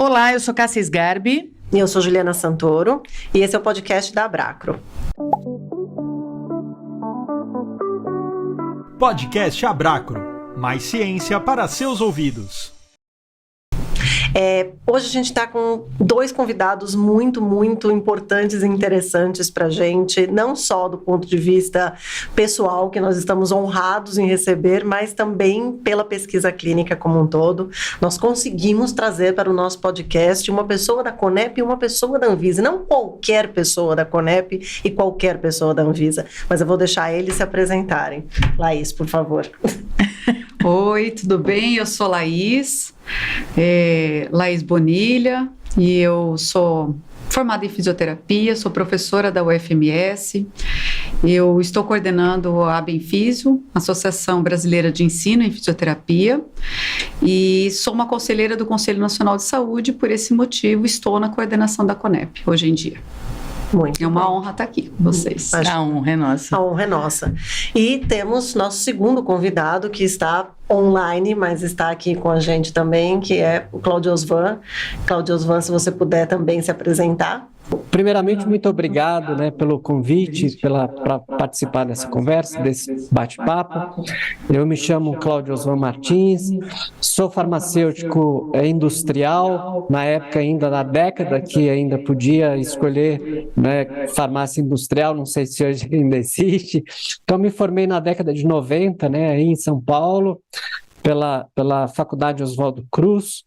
Olá, eu sou Cássia Sgarbi. E eu sou Juliana Santoro, e esse é o podcast da Abracro. Podcast Abracro, mais ciência para seus ouvidos. Hoje a gente está com dois convidados muito importantes e interessantes para a gente, não só do ponto de vista pessoal, que nós estamos honrados em receber, mas também pela pesquisa clínica como um todo. Nós conseguimos trazer para o nosso podcast uma pessoa da Conep e uma pessoa da Anvisa, não qualquer pessoa da Conep e qualquer pessoa da Anvisa, mas eu vou deixar eles se apresentarem. Laís, por favor. Oi, tudo bem? Eu sou Laís Bonilha, e eu sou formada em fisioterapia, sou professora da UFMS, eu estou coordenando a Benfisio, Associação Brasileira de Ensino em Fisioterapia, e sou uma conselheira do Conselho Nacional de Saúde. Por esse motivo estou na coordenação da Conep hoje em dia. Muito é uma bom. honra estar aqui com vocês. A honra é nossa. A honra é nossa. E temos nosso segundo convidado, que está online, mas está aqui com a gente também, que é o Cláudio Osvan. Cláudio Osvan, se você puder também se apresentar. Primeiramente, muito obrigado, pelo convite, para participar dessa conversa, desse bate-papo. Eu me chamo Cláudio Osvan Martins, sou farmacêutico industrial, na época ainda, na década que ainda podia escolher farmácia industrial, não sei se hoje ainda existe. Então, me formei na década de 90, aí em São Paulo, pela Faculdade Oswaldo Cruz.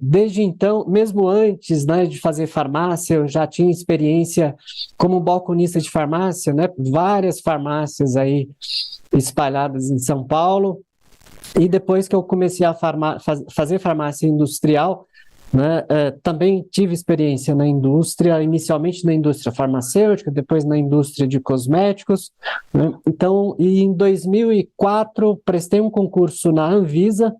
Desde então, mesmo antes de fazer farmácia, eu já tinha experiência como balconista de farmácia, várias farmácias aí espalhadas em São Paulo, e depois que eu comecei a fazer farmácia industrial, também tive experiência na indústria, inicialmente na indústria farmacêutica, depois na indústria de cosméticos, Então, e em 2004 prestei um concurso na Anvisa,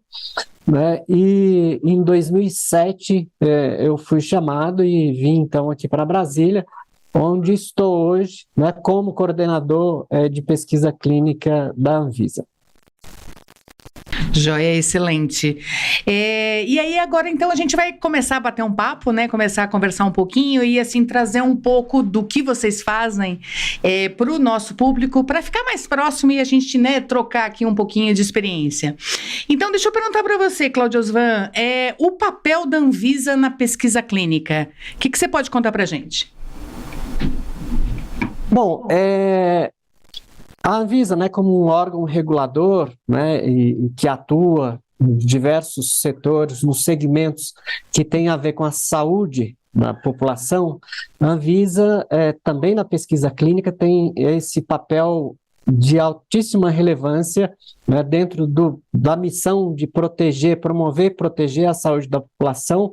e em 2007 eu fui chamado e vim então aqui para Brasília, onde estou hoje como coordenador de pesquisa clínica da Anvisa. Joia, excelente. E aí agora então a gente vai começar a bater um papo, começar a conversar um pouquinho e assim trazer um pouco do que vocês fazem para o nosso público, para ficar mais próximo e a gente trocar aqui um pouquinho de experiência. Então deixa eu perguntar para você, Cláudio Osvan, o papel da Anvisa na pesquisa clínica. O que você pode contar para a gente? Bom, a Anvisa, como um órgão regulador, e que atua em diversos setores, nos segmentos que têm a ver com a saúde da população, a Anvisa, também na pesquisa clínica, tem esse papel de altíssima relevância dentro da missão de promover e proteger a saúde da população,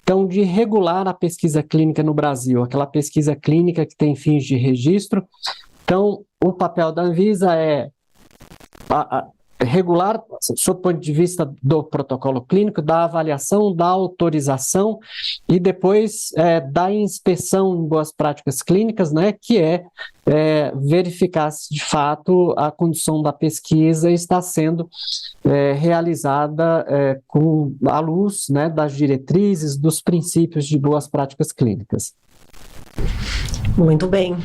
então de regular a pesquisa clínica no Brasil, aquela pesquisa clínica que tem fins de registro. Então, o papel da Anvisa é regular, sob o ponto de vista do protocolo clínico, da avaliação, da autorização e depois da inspeção em boas práticas clínicas, que é verificar se de fato a condução da pesquisa está sendo realizada à luz das diretrizes, dos princípios de boas práticas clínicas. Muito bem.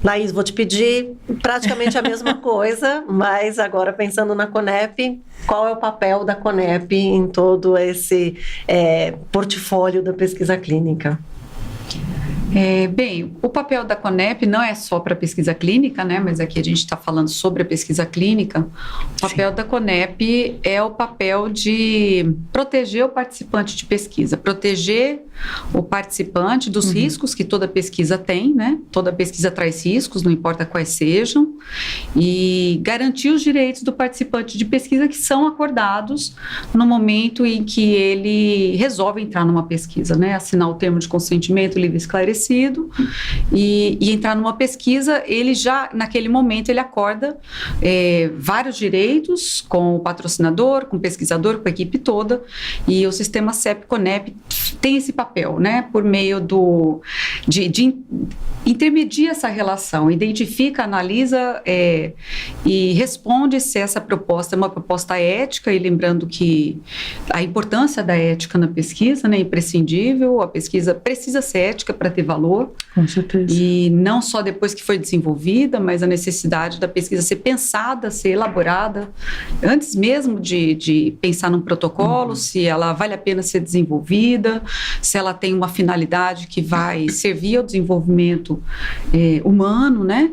Laís, vou te pedir praticamente a mesma coisa, mas agora pensando na Conep, qual é o papel da Conep em todo esse portfólio da pesquisa clínica? Bem, o papel da Conep não é só para pesquisa clínica, mas aqui a gente está falando sobre a pesquisa clínica. O papel da Conep é o papel de proteger o participante de pesquisa, proteger o participante dos riscos que toda pesquisa tem, Toda pesquisa traz riscos, não importa quais sejam, e garantir os direitos do participante de pesquisa que são acordados no momento em que ele resolve entrar numa pesquisa, assinar o termo de consentimento livre e esclarecido e entrar numa pesquisa. Ele já, naquele momento, ele acorda vários direitos com o patrocinador, com o pesquisador, com a equipe toda, e o sistema CEP-CONEP tem esse papel, né, por meio de intermedia essa relação, identifica, analisa e responde se essa proposta é uma proposta ética, e lembrando que a importância da ética na pesquisa, né, é imprescindível, a pesquisa precisa ser ética para ter valor. Com certeza. E não só depois que foi desenvolvida, mas a necessidade da pesquisa ser pensada, ser elaborada, antes mesmo de pensar num protocolo, se ela vale a pena ser desenvolvida, se ela tem uma finalidade que vai servir ao desenvolvimento humano, né?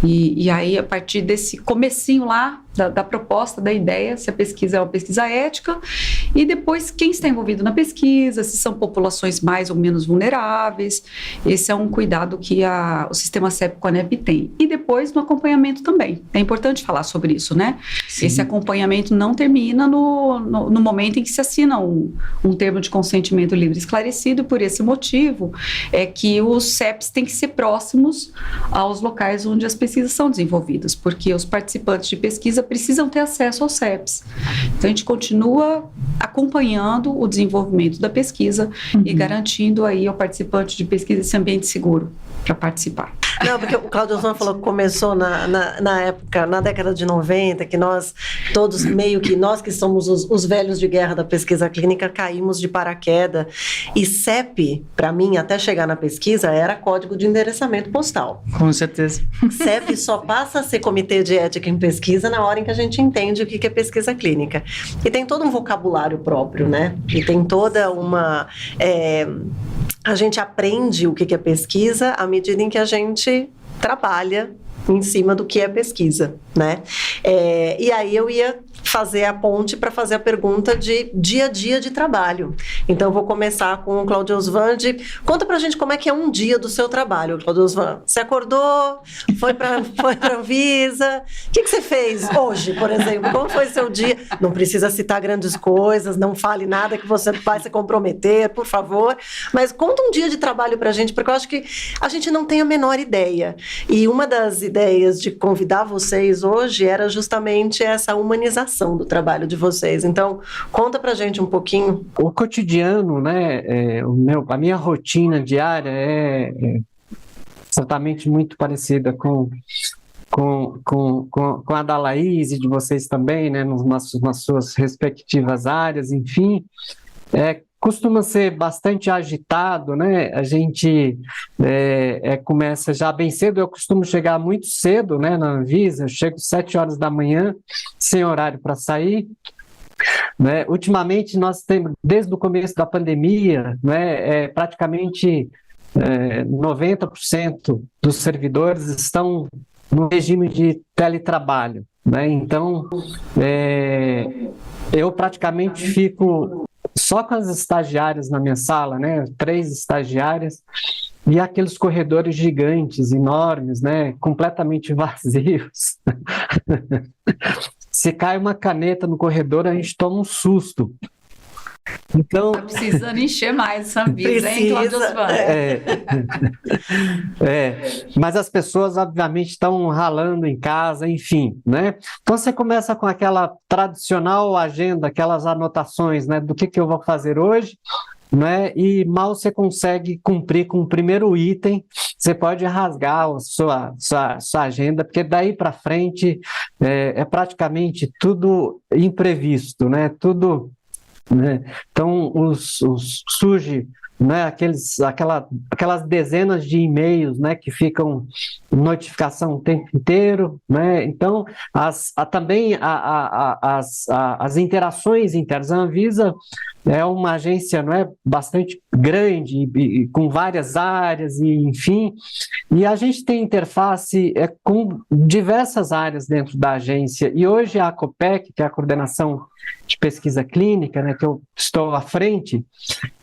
E aí, a partir desse comecinho lá, da proposta, da ideia, se a pesquisa é uma pesquisa ética, e depois quem está envolvido na pesquisa, se são populações mais ou menos vulneráveis, esse é um cuidado que o sistema CEP-CONEP tem. E depois no acompanhamento também, é importante falar sobre isso, né? Sim. Esse acompanhamento não termina no momento em que se assina um termo de consentimento livre e esclarecido, por esse motivo é que os CEPs têm que ser próximos aos locais onde as pesquisas são desenvolvidas, porque os participantes de pesquisa precisam ter acesso aos CEPs. Então, a gente continua acompanhando o desenvolvimento da pesquisa e garantindo aí ao participante de pesquisa esse ambiente seguro para participar. Não, porque o Cláudio Osvan falou que começou na época, na década de 90, que nós todos, meio que nós que somos os velhos de guerra da pesquisa clínica, caímos de paraquedas. E CEP, para mim, até chegar na pesquisa, era código de endereçamento postal. Com certeza. CEP só passa a ser comitê de ética em pesquisa na hora em que a gente entende o que é pesquisa clínica. E tem todo um vocabulário próprio, né? E tem toda uma... a gente aprende o que é pesquisa à medida em que a gente trabalha em cima do que é pesquisa, né? E aí eu ia fazer a ponte para fazer a pergunta de dia a dia de trabalho. Então, eu vou começar com o Cláudio Osvan. Conta pra gente como é que é um dia do seu trabalho, Cláudio Osvan. Você acordou, foi pra Anvisa, o que você fez hoje, por exemplo? Como foi seu dia? Não precisa citar grandes coisas, não fale nada que você vai se comprometer, por favor, mas conta um dia de trabalho pra gente, porque eu acho que a gente não tem a menor ideia. E uma das ideias de convidar vocês hoje era justamente essa humanização do trabalho de vocês. Então, conta pra gente um pouquinho. O cotidiano, né, a minha rotina diária é certamente muito parecida com a da Laís e de vocês também, né, nas suas respectivas áreas, enfim, costuma ser bastante agitado, né? A gente começa já bem cedo. Eu costumo chegar muito cedo, né, na Anvisa. Eu chego 7 horas da manhã, sem horário para sair. Né? Ultimamente, nós temos, desde o começo da pandemia, né, praticamente 90% dos servidores estão no regime de teletrabalho. Né? Então, eu praticamente fico só com as estagiárias na minha sala, né? 3 estagiárias, e aqueles corredores gigantes, enormes, né? Completamente vazios. Se cai uma caneta no corredor, a gente toma um susto. Então, tá precisando encher mais essa Anvisa, hein, Cláudio Osvan? Mas as pessoas, obviamente, estão ralando em casa, enfim, né? Então, você começa com aquela tradicional agenda, aquelas anotações, né, do que eu vou fazer hoje, né? E mal você consegue cumprir com o primeiro item, você pode rasgar a sua agenda, porque daí para frente é praticamente tudo imprevisto, né? Tudo... Né? Então, surge, né, aquelas dezenas de e-mails, né, que ficam notificação o tempo inteiro, né? Então, também as interações internas. A Anvisa é uma agência, não é, bastante grande e com várias áreas, e enfim, e a gente tem interface com diversas áreas dentro da agência, e hoje a COPEC, que é a Coordenação de Pesquisa Clínica, né, que eu estou à frente,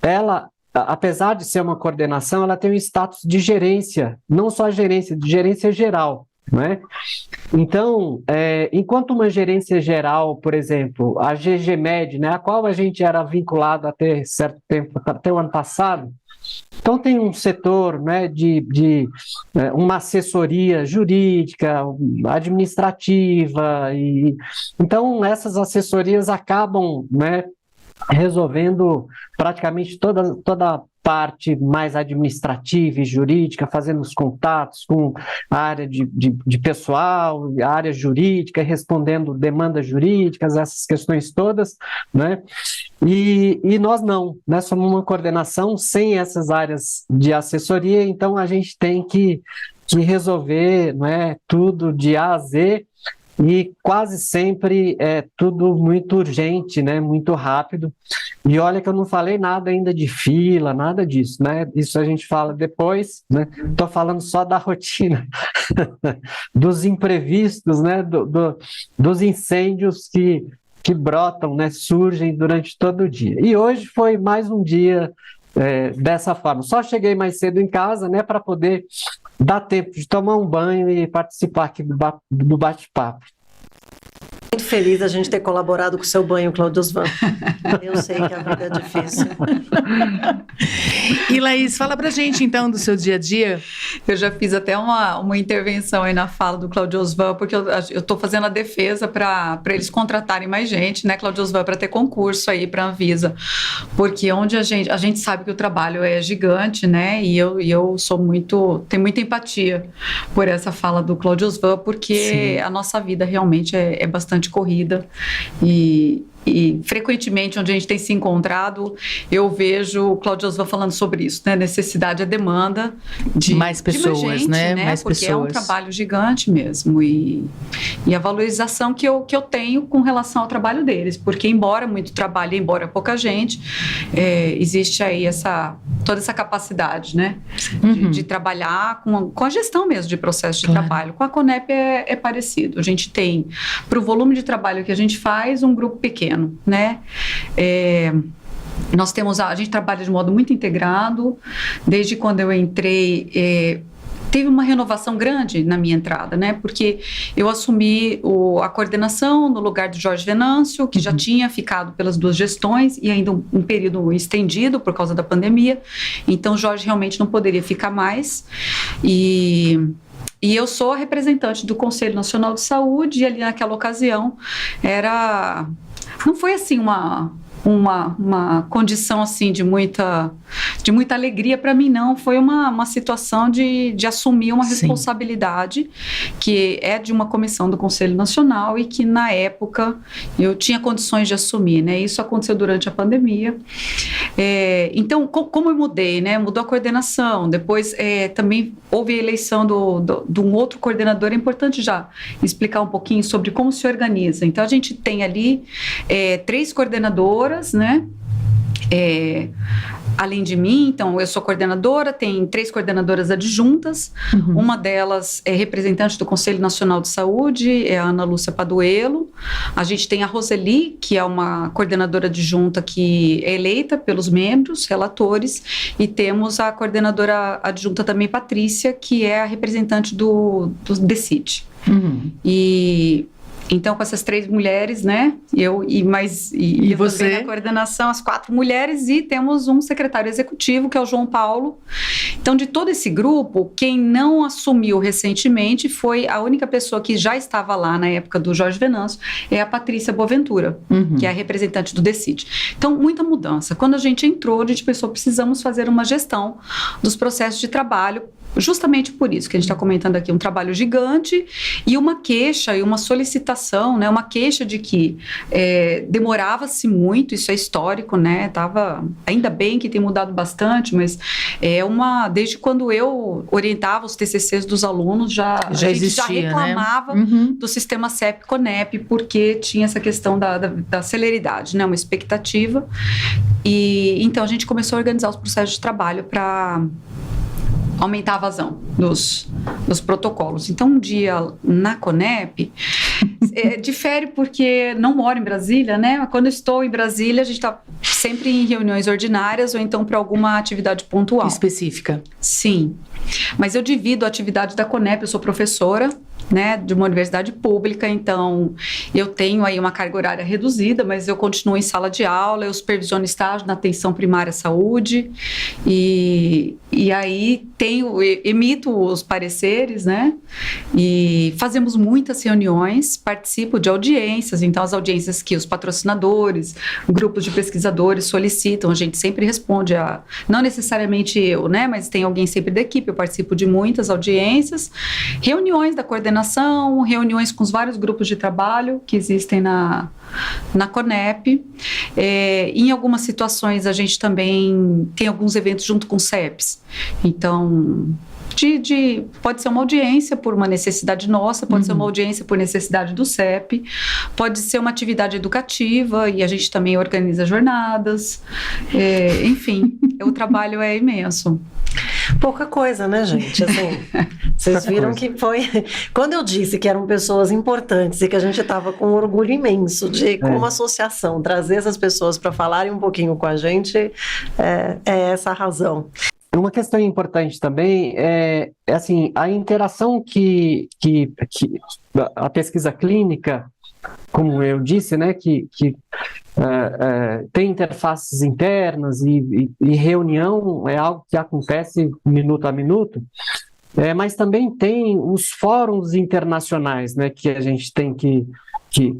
ela, apesar de ser uma coordenação, ela tem um status de gerência, não só a gerência, de gerência geral. Né? Então, enquanto uma gerência geral, por exemplo, a GGMed, né, a qual a gente era vinculado até certo tempo, até o ano passado, então tem um setor, né, de uma assessoria jurídica, administrativa, e então essas assessorias acabam, né, resolvendo praticamente toda a parte mais administrativa e jurídica, fazendo os contatos com a área de pessoal, a área jurídica, respondendo demandas jurídicas, essas questões todas, né? E nós não, né? Somos uma coordenação sem essas áreas de assessoria, então a gente tem que resolver, né, tudo de A a Z, e quase sempre é tudo muito urgente, né? Muito rápido. E olha que eu não falei nada ainda de fila, nada disso, né? Isso a gente fala depois, né? Estou falando só da rotina, dos imprevistos, né? Dos incêndios que brotam, né? Surgem durante todo o dia. E hoje foi mais um dia dessa forma. Só cheguei mais cedo em casa, né? Para poder dar tempo de tomar um banho e participar aqui do bate-papo. Muito feliz da gente ter colaborado com o seu banho, Cláudio Osvan. Eu sei que a vida é difícil. E Laís, fala pra gente então do seu dia a dia. Eu já fiz até uma intervenção aí na fala do Cláudio Osvan, porque eu estou fazendo a defesa para eles contratarem mais gente, né, Cláudio Osvan, para ter concurso aí para a Anvisa, porque onde a gente sabe que o trabalho é gigante, né, e eu tenho muita empatia por essa fala do Cláudio Osvan, porque a nossa vida realmente é bastante corrida e frequentemente, onde a gente tem se encontrado, eu vejo o Cláudio Osvan falando sobre isso, né? Necessidade, a demanda de mais pessoas, de mais gente, né? Mais porque pessoas. É um trabalho gigante mesmo e a valorização que eu tenho com relação ao trabalho deles, porque embora muito trabalho, embora pouca gente, existe aí toda essa capacidade, né? De trabalhar com a gestão mesmo de processo de trabalho. Com a Conep é parecido. A gente tem, para o volume de trabalho que a gente faz, um grupo pequeno, né? A gente trabalha de modo muito integrado. Desde quando eu entrei, teve uma renovação grande na minha entrada, né? Porque eu assumi a coordenação no lugar do Jorge Venâncio, que já tinha ficado pelas 2 gestões e ainda um período estendido por causa da pandemia. Então, o Jorge realmente não poderia ficar mais. E eu sou a representante do Conselho Nacional de Saúde e ali naquela ocasião não foi assim uma condição assim de muita alegria para mim, não. Foi uma situação de assumir uma responsabilidade que é de uma comissão do Conselho Nacional e que na época eu tinha condições de assumir, né? Isso aconteceu durante a pandemia. Então, como eu mudei, né? Mudou a coordenação, depois também houve a eleição de um outro coordenador. É importante já explicar um pouquinho sobre como se organiza. Então, a gente tem ali 3 coordenadoras, né? Além de mim, então eu sou coordenadora, tem 3 coordenadoras adjuntas, uma delas é representante do Conselho Nacional de Saúde, é a Ana Lúcia Paduello. A gente tem a Roseli, que é uma coordenadora adjunta que é eleita pelos membros, relatores, e temos a coordenadora adjunta também, Patrícia, que é a representante do DECID. Então, com essas 3 mulheres, né, eu e você também na coordenação, as 4 mulheres, e temos um secretário executivo, que é o João Paulo. Então, de todo esse grupo, quem não assumiu recentemente foi a única pessoa que já estava lá na época do Jorge Venâncio, é a Patrícia Boaventura, que é a representante do DECID. Então, muita mudança. Quando a gente entrou, a gente pensou, precisamos fazer uma gestão dos processos de trabalho, justamente por isso que a gente está comentando aqui, um trabalho gigante e uma queixa e uma solicitação, né, uma queixa de que demorava-se muito, isso é histórico, né, ainda bem que tem mudado bastante, mas desde quando eu orientava os TCCs dos alunos, a gente existia, já reclamava, né? Do sistema CEP-CONEP, porque tinha essa questão da celeridade, né, uma expectativa, e então a gente começou a organizar os processos de trabalho para aumentar a vazão dos protocolos. Então, um dia na Conep, difere porque não moro em Brasília, né? Quando eu estou em Brasília, a gente está sempre em reuniões ordinárias ou então para alguma atividade pontual. Específica. Sim. Mas eu divido a atividade da Conep, eu sou professora, né, de uma universidade pública, então eu tenho aí uma carga horária reduzida, mas eu continuo em sala de aula, eu supervisiono estágio na atenção primária à saúde e aí emito os pareceres, né, e fazemos muitas reuniões, participo de audiências, então as audiências que os patrocinadores, grupos de pesquisadores solicitam, a gente sempre responde não necessariamente eu, né, mas tem alguém sempre da equipe, eu participo de muitas audiências, reuniões da coordenação, reuniões com os vários grupos de trabalho que existem na CONEP. Em algumas situações a gente também tem alguns eventos junto com o CEPS, então pode ser uma audiência por uma necessidade nossa, pode ser uma audiência por necessidade do CEP, pode ser uma atividade educativa e a gente também organiza jornadas, enfim, o trabalho é imenso. Pouca coisa, né, gente? Assim, vocês viram que foi... Quando eu disse que eram pessoas importantes e que a gente estava com um orgulho imenso de, como associação, trazer essas pessoas para falarem um pouquinho com a gente, é essa a razão. Uma questão importante também é assim, a interação que a pesquisa clínica, como eu disse, né, que tem interfaces internas e reunião é algo que acontece minuto a minuto, mas também tem os fóruns internacionais, né, que a gente tem que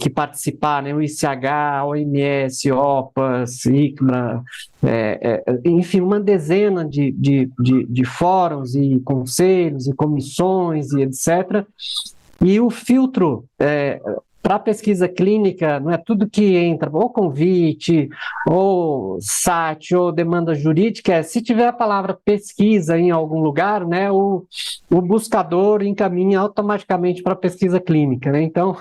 participar, né, o ICH, a OMS, OPAS, ICMA, enfim, uma dezena de fóruns e conselhos e comissões e etc. E o filtro para a pesquisa clínica não é tudo que entra, ou convite, ou SAT, ou demanda jurídica, se tiver a palavra pesquisa em algum lugar, né, o buscador encaminha automaticamente para a pesquisa clínica, né? Então,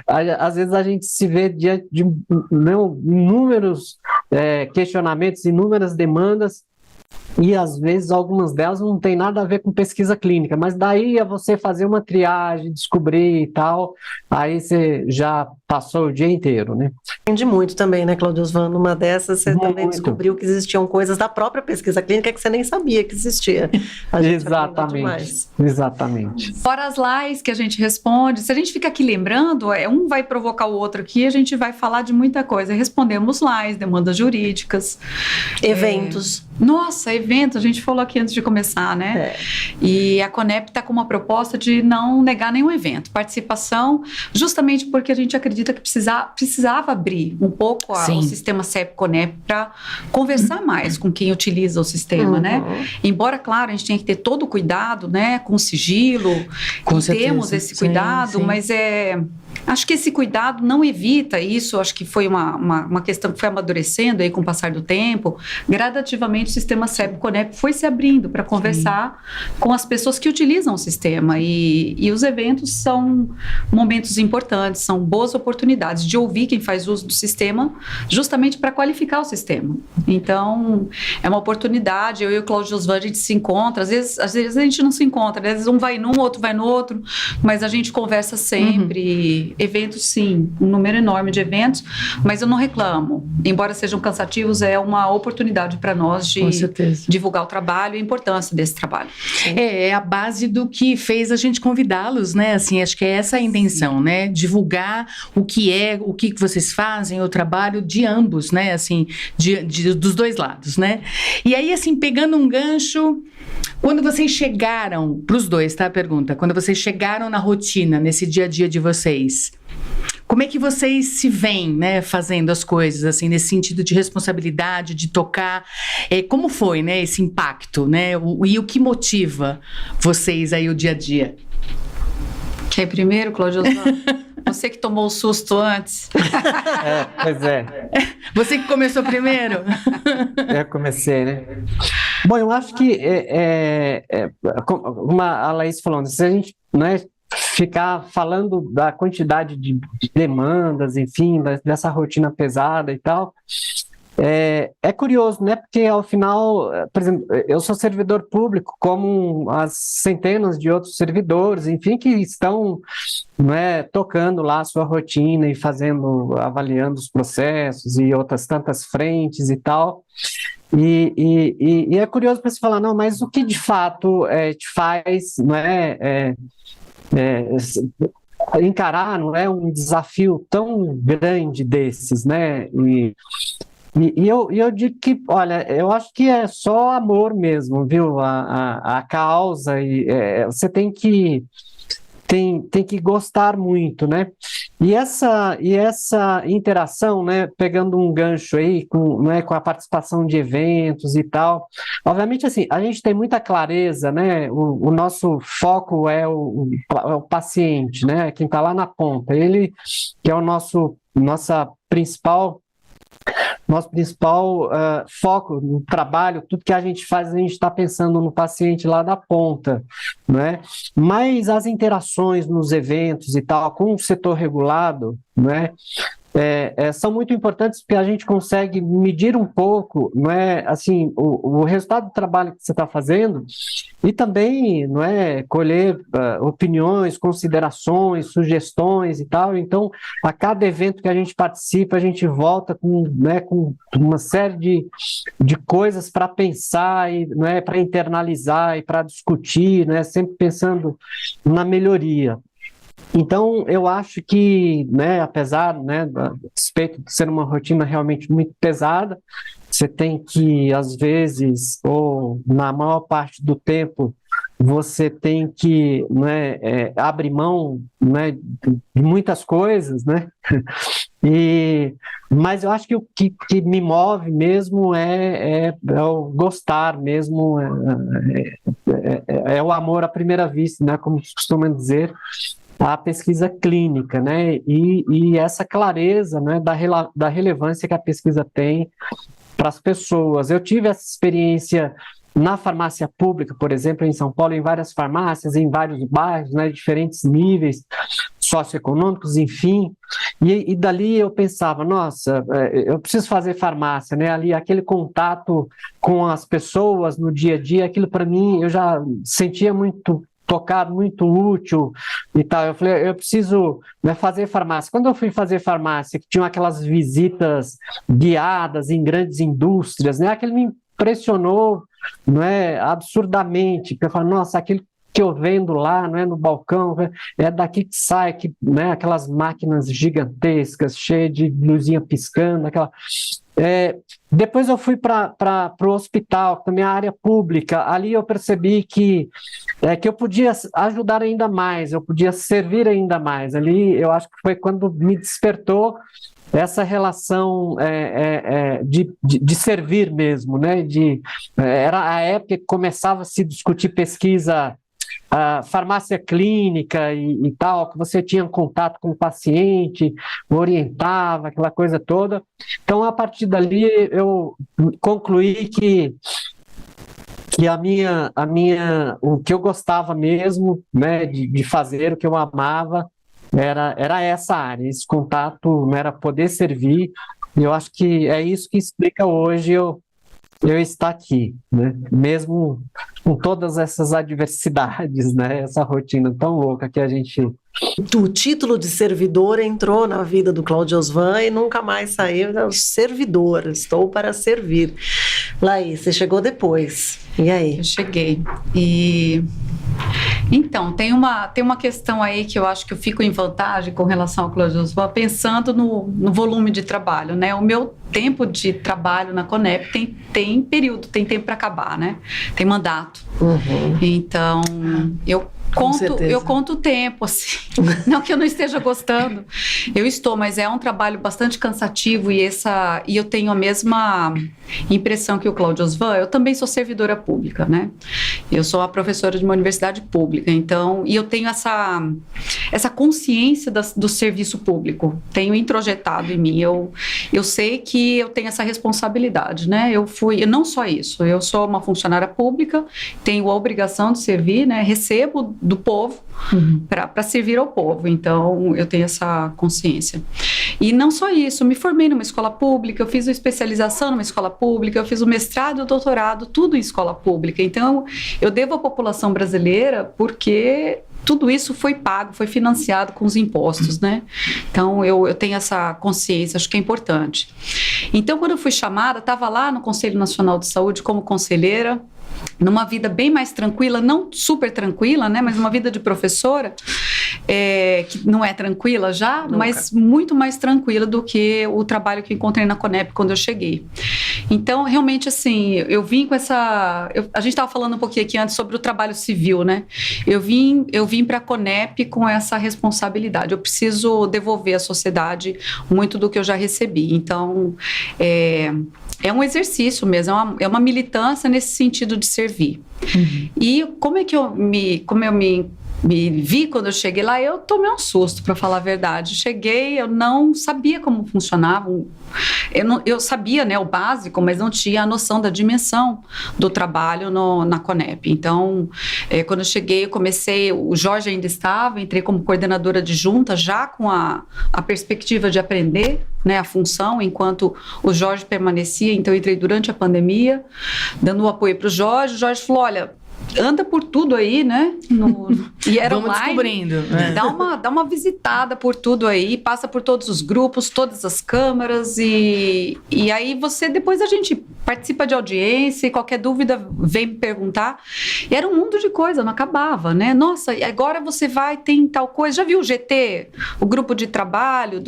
às vezes a gente se vê diante de inúmeros questionamentos, inúmeras demandas, e às vezes algumas delas não tem nada a ver com pesquisa clínica, mas daí é você fazer uma triagem, descobrir e tal, aí você já passou o dia inteiro, né? Aprendi muito também, né, Cláudio Osvan? Numa dessas você Muito. também descobriu que existiam coisas da própria pesquisa clínica que você nem sabia que existia. A gente aprende demais. Exatamente. Fora as lives que a gente responde, se a gente fica aqui lembrando, um vai provocar o outro aqui, a gente vai falar de muita coisa. Respondemos lives, demandas jurídicas. Eventos. Nossa, evento, a gente falou aqui antes de começar, né? E a CONEP está com uma proposta de não negar nenhum evento, participação, justamente porque a gente acredita que precisava abrir um pouco o sistema CEP-CONEP para conversar mais com quem utiliza o sistema, né? Embora, claro, a gente tenha que ter todo o cuidado, né, com sigilo, temos esse cuidado, mas acho que esse cuidado não evita isso, acho que foi uma questão que foi amadurecendo aí com o passar do tempo. Gradativamente o sistema CEP-CONEP foi se abrindo para conversar com as pessoas que utilizam o sistema e os eventos são momentos importantes, são boas oportunidades de ouvir quem faz uso do sistema justamente para qualificar o sistema. Então, é uma oportunidade, eu e o Cláudio Osvan, a gente se encontra, às vezes a gente não se encontra, às vezes um vai num, outro vai no outro, mas a gente conversa sempre. Eventos, sim, um número enorme de eventos, mas eu não reclamo. Embora sejam cansativos, é uma oportunidade para nós de divulgar o trabalho e a importância desse trabalho. É a base do que fez a gente convidá-los, né? Assim, acho que é essa a intenção, né? Divulgar o que vocês fazem, o trabalho de ambos, né? Assim, dos dois lados, né? E aí, assim, pegando um gancho, quando vocês chegaram, para os dois, tá? A pergunta, quando vocês chegaram na rotina, nesse dia a dia de vocês, como é que vocês se veem, né, fazendo as coisas, assim, nesse sentido de responsabilidade, de tocar? Como foi, né, esse impacto, né? E o que motiva vocês aí o dia a dia? Quer ir primeiro, Cláudio Osvan? Você que tomou o susto antes. Pois é. Você que começou primeiro? Eu comecei, né? Bom, eu acho que, como a Laís falou, se a gente, né, ficar falando da quantidade de demandas, enfim, dessa rotina pesada e tal, é curioso, né? Porque ao final, por exemplo, eu sou servidor público, como as centenas de outros servidores, enfim, que estão, né, tocando lá a sua rotina e avaliando os processos e outras tantas frentes e tal. E é curioso para você falar, não, mas o que de fato te faz, não é, encarar, não é, um desafio tão grande desses, né? E eu digo que, olha, eu acho que é só amor mesmo, viu? A causa, você tem que gostar muito, né? E essa interação, né, pegando um gancho aí com a participação de eventos e tal, obviamente, assim, a gente tem muita clareza, né? O nosso foco é o paciente, né? Quem está lá na ponta, ele que é nosso principal foco no trabalho, tudo que a gente faz, a gente está pensando no paciente lá da ponta, né? Mas as interações nos eventos e tal, com o setor regulado, né? São muito importantes porque a gente consegue medir um pouco, não é, assim, o resultado do trabalho que você está fazendo e também, não é, colher opiniões, considerações, sugestões e tal. Então, a cada evento que a gente participa, a gente volta com uma série de coisas para pensar e, não é, para internalizar e para discutir, né, sempre pensando na melhoria. Então, eu acho que, né, apesar, né, a respeito de ser uma rotina realmente muito pesada, você tem que, às vezes, ou na maior parte do tempo, você tem que, né, abrir mão, né, de muitas coisas, né? Mas eu acho que o que me move mesmo é o gostar mesmo, é o amor à primeira vista, né, como costumam dizer, a pesquisa clínica, né, e essa clareza, né, da relevância que a pesquisa tem para as pessoas. Eu tive essa experiência na farmácia pública, por exemplo, em São Paulo, em várias farmácias, em vários bairros, né, diferentes níveis socioeconômicos, enfim, e dali eu pensava, nossa, eu preciso fazer farmácia, né, ali aquele contato com as pessoas no dia a dia, aquilo para mim, eu já sentia muito tocado, muito útil e tal. Eu falei, eu preciso, né, fazer farmácia. Quando eu fui fazer farmácia, que tinham aquelas visitas guiadas em grandes indústrias, né, aquilo me impressionou, não é, absurdamente, porque eu falo, nossa, aquilo que eu vendo lá, não é, no balcão, é daqui que sai, né, aquelas máquinas gigantescas, cheias de luzinha piscando, aquela... Depois eu fui para o hospital, também a área pública. Ali eu percebi que eu podia ajudar ainda mais, eu podia servir ainda mais. Ali eu acho que foi quando me despertou essa relação de servir mesmo, né? Era a época que começava a se discutir pesquisa, farmácia clínica e tal, que você tinha contato com o paciente, orientava, aquela coisa toda. Então, a partir dali, eu concluí que o que eu gostava mesmo, né, de fazer, o que eu amava, era essa área, esse contato, né, era poder servir, e eu acho que é isso que explica hoje eu estar aqui, né? Mesmo com todas essas adversidades, né? Essa rotina tão louca que a gente... O título de servidor entrou na vida do Cláudio Osvan e nunca mais saiu. É o servidor, estou para servir. Laís, você chegou depois, e aí? Eu cheguei, Então, tem uma questão aí que eu acho que eu fico em vantagem com relação ao Cláudio Osvan, pensando no volume de trabalho, né? O meu tempo de trabalho na Conep tem período, tem tempo para acabar, né? Tem mandato. Uhum. Então, eu conto o tempo, assim. Não que eu não esteja gostando, eu estou, mas é um trabalho bastante cansativo e eu tenho a mesma impressão que o Cláudio Osvan. Eu também sou servidora pública, né? Eu sou a professora de uma universidade pública, então, e eu tenho essa consciência do serviço público, tenho introjetado em mim. Eu sei que eu tenho essa responsabilidade, né? Não só isso, eu sou uma funcionária pública, tenho a obrigação de servir, né? Recebo do povo para servir ao povo, então eu tenho essa consciência. E não só isso, me formei numa escola pública, eu fiz uma especialização numa escola pública, eu fiz o mestrado e o doutorado, tudo em escola pública. Então eu devo à população brasileira porque tudo isso foi pago, foi financiado com os impostos, né? Então, eu tenho essa consciência, acho que é importante. Então, quando eu fui chamada, estava lá no Conselho Nacional de Saúde como conselheira, numa vida bem mais tranquila, não super tranquila, né, mas uma vida de professora, que não é tranquila já, nunca, mas muito mais tranquila do que o trabalho que eu encontrei na Conep quando eu cheguei. Então, realmente, assim, eu vim com essa... a gente estava falando um pouquinho aqui antes sobre o trabalho civil, né? Eu vim para a Conep com essa responsabilidade. Eu preciso devolver à sociedade muito do que eu já recebi. Então, é um exercício mesmo, é uma militância nesse sentido de servir. Uhum. E como eu me vi quando eu cheguei lá, eu tomei um susto, para falar a verdade. Cheguei, eu não sabia como funcionava. Eu sabia, né, o básico, mas não tinha a noção da dimensão do trabalho na Conep. Então, quando eu cheguei, o Jorge ainda estava, entrei como coordenadora adjunta, já com a perspectiva de aprender, né, a função, enquanto o Jorge permanecia. Então, eu entrei durante a pandemia, dando o apoio para o Jorge. O Jorge falou, olha, anda por tudo aí, né? E era Vamos online, descobrindo. Né? Dá uma visitada por tudo aí, passa por todos os grupos, todas as câmaras e aí depois a gente participa de audiência e qualquer dúvida vem me perguntar. E era um mundo de coisa, não acabava, né? Nossa, e agora você tem tal coisa. Já viu o GT, o grupo de trabalho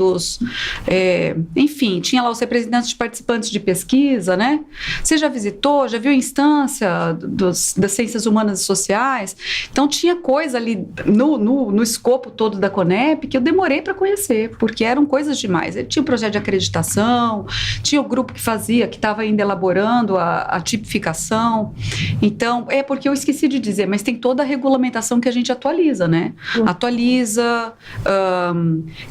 enfim, tinha lá os representantes de participantes de pesquisa, né? Você já visitou, já viu a instância das ciências humanas e sociais? Então tinha coisa ali no escopo todo da Conep que eu demorei para conhecer, porque eram coisas demais. Tinha o projeto de acreditação, tinha o grupo que estava ainda elaborando a tipificação. Então, porque eu esqueci de dizer, mas tem toda a regulamentação que a gente atualiza, né?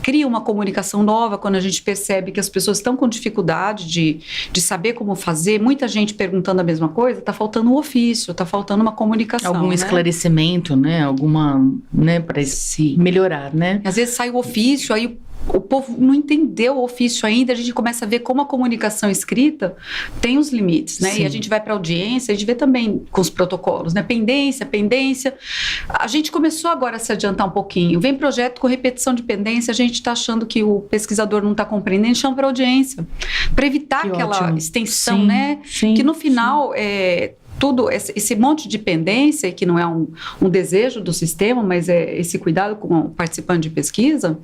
Cria uma comunicação nova quando a gente percebe que as pessoas estão com dificuldade de saber como fazer, muita gente perguntando a mesma coisa, está faltando um ofício, está faltando uma comunicação. Algum esclarecimento, né? Alguma, né? Para melhorar, né? Às vezes sai o ofício, aí o povo não entendeu o ofício ainda, a gente começa a ver como a comunicação escrita tem os limites, né? Sim. E a gente vai para a audiência, a gente vê também com os protocolos, né? Pendência. A gente começou agora a se adiantar um pouquinho. Vem projeto com repetição de pendência, a gente está achando que o pesquisador não está compreendendo, chama para audiência, para evitar aquela extensão, sim, né? Sim, que no final tudo esse monte de pendência, que não é um desejo do sistema, mas é esse cuidado com o participante de pesquisa,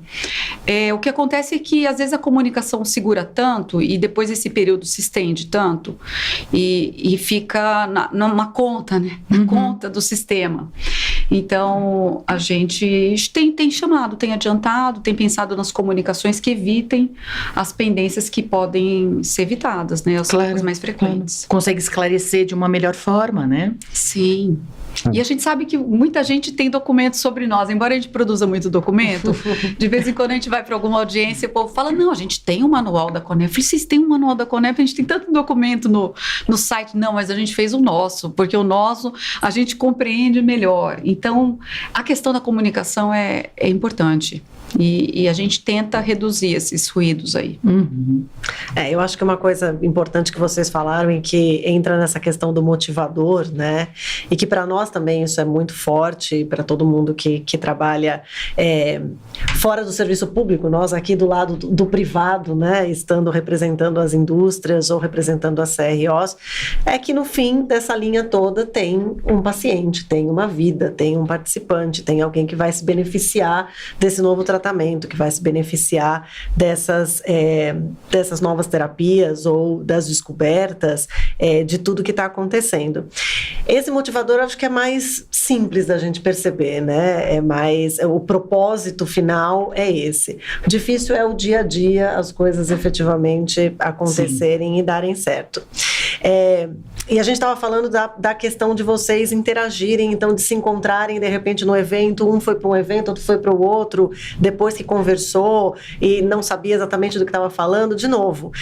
o que acontece é que às vezes a comunicação segura tanto e depois esse período se estende tanto e fica numa conta, né? Na conta do sistema. Então, a gente tem chamado, tem adiantado, tem pensado nas comunicações que evitem as pendências que podem ser evitadas, né? As coisas mais frequentes. Claro. Consegue esclarecer de uma melhor forma, né? Sim. E a gente sabe que muita gente tem documentos sobre nós, embora a gente produza muito documento, de vez em quando a gente vai para alguma audiência e o povo fala, não, a gente tem um manual da Conep. Eu falei, vocês têm um manual da Conep? A gente tem tanto documento no site. Não, mas a gente fez o nosso, porque o nosso a gente compreende melhor. Então, a questão da comunicação é importante. E a gente tenta reduzir esses ruídos aí. Uhum. Eu acho que uma coisa importante que vocês falaram e que entra nessa questão do motivador, né? E que para nós também isso é muito forte, para todo mundo que trabalha fora do serviço público, nós aqui do lado do privado, né? Estando representando as indústrias ou representando as CROs, é que no fim dessa linha toda tem um paciente, tem uma vida, tem um participante, tem alguém que vai se beneficiar desse novo tratamento, que vai se beneficiar dessas novas terapias ou das descobertas, de tudo que está acontecendo. Esse motivador eu acho que é mais simples da gente perceber, né? O propósito final é esse. O difícil é o dia a dia, as coisas efetivamente acontecerem, sim, e darem certo. E a gente estava falando da questão de vocês interagirem, então de se encontrarem de repente no evento, um foi para um evento, outro foi para o outro, depois que conversou e não sabia exatamente do que estava falando, de novo.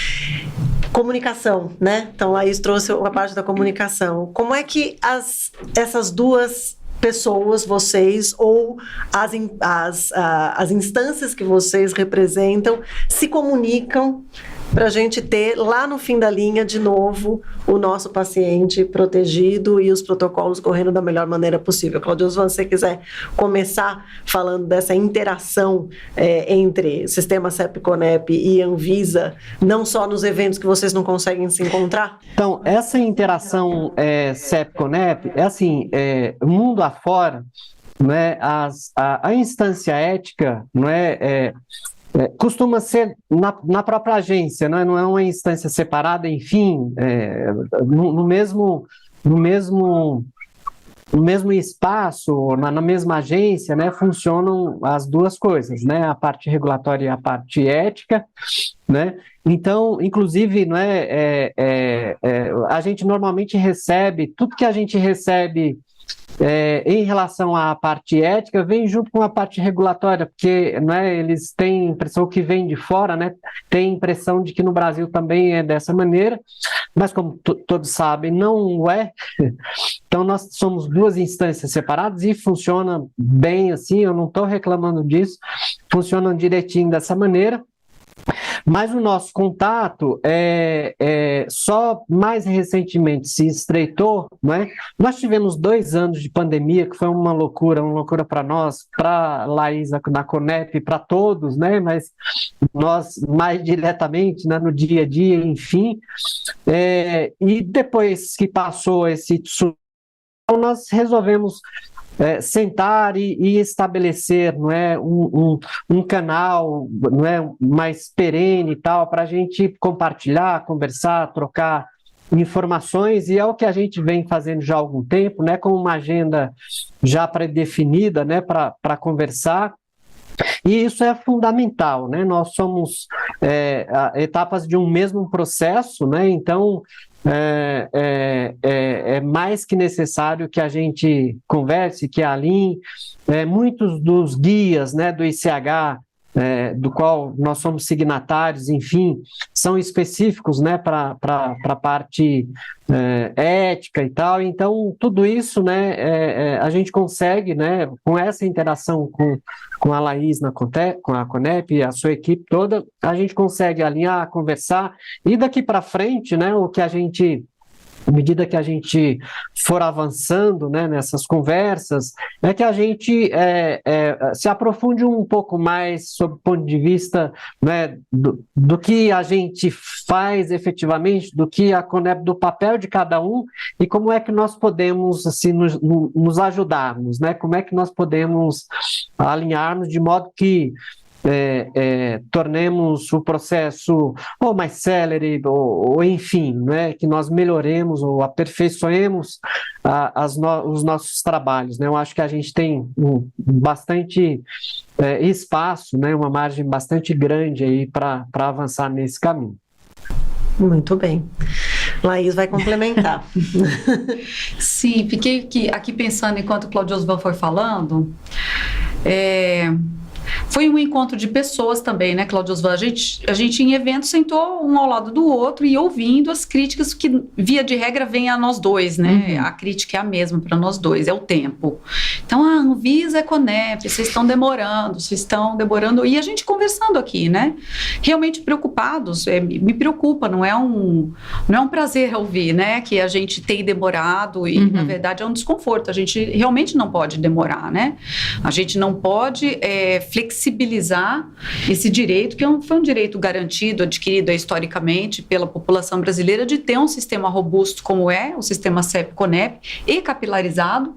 Comunicação, né? Então, Laís trouxe a parte da comunicação. Como é que essas duas pessoas, vocês ou as instâncias que vocês representam se comunicam para a gente ter lá no fim da linha, de novo, o nosso paciente protegido e os protocolos correndo da melhor maneira possível. Claudio Osvan, se você quiser começar falando dessa interação entre Sistema CEP-CONEP e Anvisa, não só nos eventos que vocês não conseguem se encontrar? Então, essa interação CEP-CONEP, mundo afora, né, a instância ética, não costuma ser na própria agência, não é uma instância separada, enfim, no mesmo espaço, na mesma agência, né, funcionam as duas coisas, né, a parte regulatória e a parte ética, né. Então, inclusive, a gente normalmente recebe, tudo que a gente recebe em relação à parte ética, vem junto com a parte regulatória, porque eles têm a impressão que vem de fora, né? Tem a impressão de que no Brasil também é dessa maneira, mas como todos sabem, não é. Então, nós somos duas instâncias separadas e funciona bem assim, eu não estou reclamando disso, funcionam direitinho dessa maneira. Mas o nosso contato só mais recentemente se estreitou, não é? Nós tivemos 2 anos de pandemia, que foi uma loucura para nós, para a Laís na CONEP, para todos, né? Mas nós mais diretamente, né, no dia a dia, enfim. E depois que passou esse tsunami, nós resolvemos sentar e estabelecer, um canal, mais perene e tal, para a gente compartilhar, conversar, trocar informações, e é o que a gente vem fazendo já há algum tempo, com uma agenda já pré-definida, para conversar. E isso é fundamental, Nós somos etapas de um mesmo processo, então é mais que necessário que a gente converse, que alinhe. Muitos dos guias, do ICH, do qual nós somos signatários, enfim, são específicos, para a parte ética e tal. Então, tudo isso, a gente consegue, com essa interação com a Laís com a CONEP e a sua equipe toda, a gente consegue alinhar, conversar, e daqui para frente, o que a gente, à medida que a gente for avançando, nessas conversas, é que a gente se aprofunde um pouco mais sob o ponto de vista, do que a gente faz efetivamente, do que a CONEP, do papel de cada um, e como é que nós podemos assim, nos ajudarmos, como é que nós podemos alinharmos de modo que tornemos o processo ou mais célere, ou enfim, que nós melhoremos ou aperfeiçoemos os nossos trabalhos. Eu acho que a gente tem bastante espaço, uma margem bastante grande aí para avançar nesse caminho. Muito bem. Laís vai complementar. Sim, fiquei aqui pensando enquanto o Claudio Osvan foi falando. Foi um encontro de pessoas também, Claudio Osvan? A gente em evento sentou um ao lado do outro e ouvindo as críticas que, via de regra, vem a nós dois, Uhum. A crítica é a mesma para nós dois, é o tempo. Então, a Anvisa, CONEP, vocês estão demorando, e a gente conversando aqui, realmente preocupados, me preocupa, não é um prazer ouvir, que a gente tem demorado e, uhum. na verdade, é um desconforto, a gente realmente não pode demorar, A gente não pode flexibilizar esse direito, que foi um direito garantido, adquirido historicamente pela população brasileira, de ter um sistema robusto como é o sistema CEP-CONEP e capilarizado,